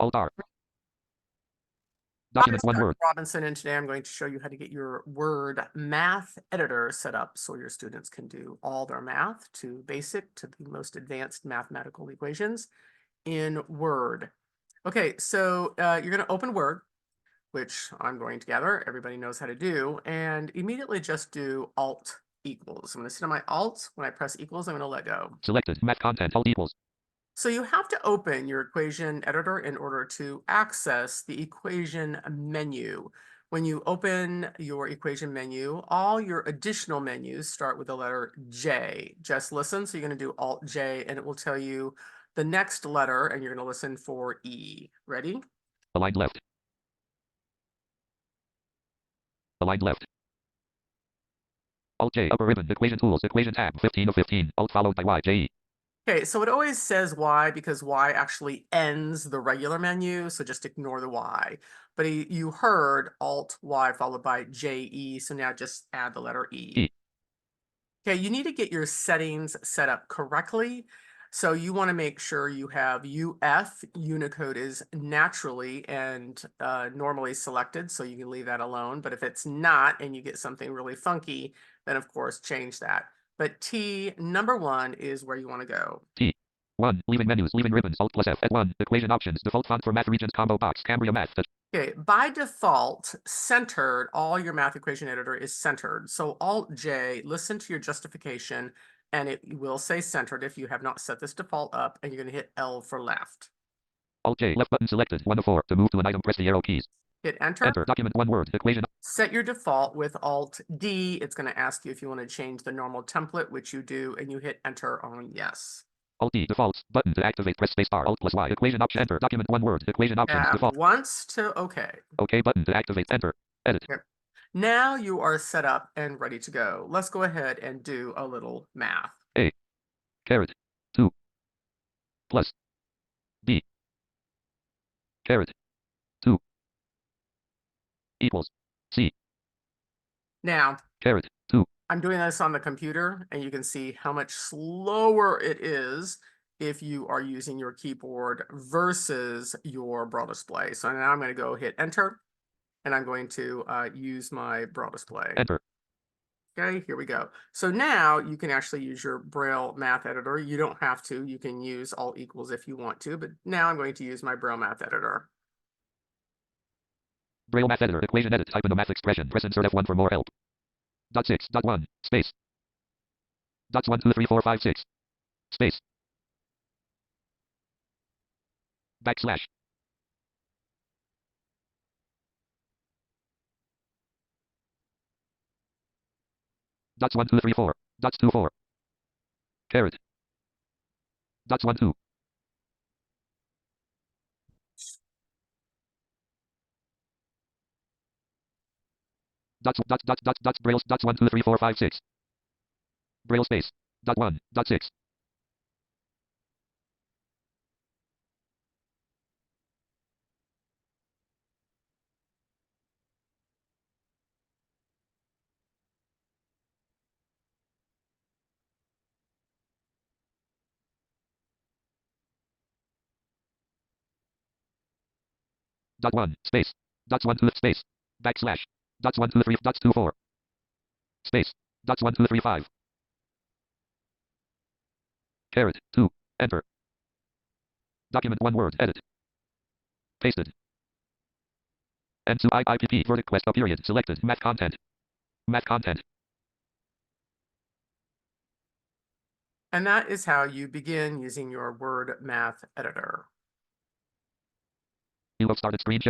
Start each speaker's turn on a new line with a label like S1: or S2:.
S1: Alt-R. Document one word.
S2: Robinson, and today I'm going to show you how to get your Word math editor set up so your students can do all their math, to basic to the most advanced mathematical equations in Word. Okay, so you're going to open Word, which I'm going to gather everybody knows how to do, and immediately just do Alt equals. I'm going to sit on my Alt. When I press equals, I'm going to let go.
S1: Selected. Math content. Alt equals.
S2: So you have to open your equation editor in order to access the equation menu. When you open your equation menu, all your additional menus start with the letter J. Just listen. So you're going to do Alt J, and it will tell you the next letter, and you're going to listen for E. Ready?
S1: Aligned left. Aligned left. Alt J. Upper ribbon. Equation tools. Equation tab. 15 of 15. Alt followed by Y. J. E.
S2: Okay, so it always says Y because Y actually ends the regular menu, so just ignore the Y. But you heard Alt Y followed by JE, so now just add the letter E.
S1: E.
S2: Okay, you need to get your settings set up correctly. So you want to make sure you have UF, Unicode is naturally and normally selected, so you can leave that alone. But if it's not and you get something really funky, then of course change that. But T, number 1 is where you want to go.
S1: T. 1. Leaving menus. Leaving ribbons. Alt plus F at 1. Equation options. Default font for math regions combo box. Cambria Math.
S2: Okay, by default, centered, all your math equation editor is centered. So Alt J, listen to your justification, and it will say centered if you have not set this default up, and you're going to hit L for left.
S1: Alt J. Left button selected. 1 of 4. To move to an item, press the arrow keys.
S2: Hit enter.
S1: Enter. Document one word. Equation.
S2: Set your default with Alt D. It's going to ask you if you want to change the normal template, which you do, and you hit enter on yes.
S1: Alt D. Defaults. Button to activate. Press spacebar. Alt plus Y. Equation option. Enter. Document one word. Equation options. Default.
S2: Once to OK.
S1: OK button to activate. Enter. Edit.
S2: Here. Now you are set up and ready to go. Let's go ahead and do a little math.
S1: A. Caret. 2. Plus. B. Caret. 2. Equals. C.
S2: Now,
S1: Caret. 2.
S2: I'm doing this on the computer, and you can see how much slower it is if you are using your keyboard versus your Braille display. So now I'm going to go hit enter, and I'm going to use my Braille display.
S1: Enter.
S2: Okay, here we go. So now you can actually use your Braille math editor. You don't have to. You can use Alt equals if you want to, but now I'm going to use my Braille math editor.
S1: Braille math editor. Equation edit. Type in a math expression. Press insert F1 for more help. Dot 6. Dot 1. Space. Dots 1, 2, 3, 4, 5, 6. Space. Backslash. Dots 1, 2, 3, 4. Dots 2, 4. Caret. Dots 1, 2. Dots, Braille, dots 1, 2, 3, 4, 5, 6. Braille space. Dot 1, dot 6. Dot 1, space. Dots 1, 2, space. Backslash. Dots 1, 2, 3, dots 2, 4. Space. Dots 1, 2, 3, 5. Caret. 2. Enter. Document one word. Edit. Pasted. N2 IPP verdict quest a period selected. Math content. Math content.
S2: And that is how you begin using your Word math editor.
S1: You have started screen share.